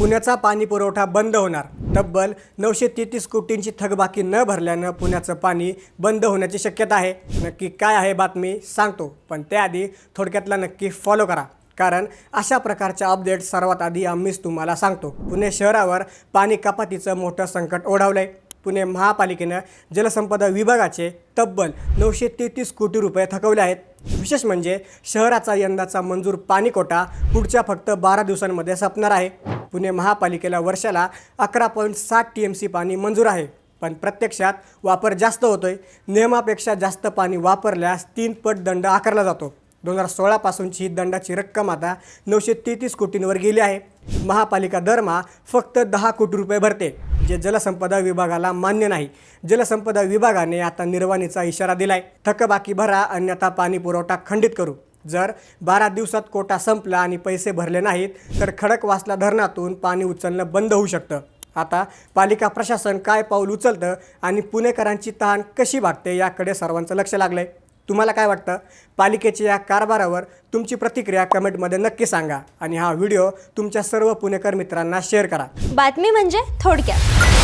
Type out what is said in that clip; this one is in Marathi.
पुण्याचा पाणी पुरवठा बंद होणार। तब्बल 933 कोटींची थकबाकी न भरल्यानं पुण्याचं पाणी बंद होण्याची शक्यता आहे। नक्की काय आहे बातमी सांगतो, पण त्याआधी थोडक्यातला नक्की फॉलो करा, कारण अशा प्रकारच्या अपडेट सर्वात आधी आम्हीच तुम्हाला सांगतो। पुणे शहरावर पाणी कपातीचं मोठं संकट ओढावलंय। पुणे महापालिकेनं जलसंपदा विभागाचे तब्बल 933 कोटी रुपये थकवले आहेत। विशेष म्हणजे शहराचा यंदाचा मंजूर पाणी कोटा पुढच्या फक्त 12 दिवसांमध्ये संपणार आहे। पुणे महापालिकेला वर्षाला 11.7 TMC पाणी मंजूर आहे, पण प्रत्यक्षात वापर जास्त होतोय। नियमापेक्षा जास्त पाणी वापरल्यास 3 पट दंड आकारला जातो। 2016 पासूनची दंडाची रक्कम आता 933 कोटींवर गेली आहे। महापालिका दरमहा फक्त 10 कोटी रुपये भरते, जे जलसंपदा विभागाला मान्य नाही। जलसंपदा विभागाने आता निर्वाणीचा इशारा दिलाय, थकबाकी भरा अन्यथा पाणी पुरवठा खंडित करू। जर 12 दिवसात कोटा संपला आणि पैसे भरले नाहीत तर खडकवासला धरणातून पाणी उचलणं बंद होऊ शकतं। आता पालिका प्रशासन काय पाऊल उचलतं आणि पुणेकरांची तहान कशी भागते याकडे सर्वांचं लक्ष लागलंय। तुम्हाला काय वाटतं? पालिकेच्या या कारभारावर तुमची प्रतिक्रिया कमेंटमध्ये नक्की सांगा आणि हा व्हिडिओ तुमच्या सर्व पुणेकर मित्रांना शेअर करा। बातमी म्हणजे थोडक्यात।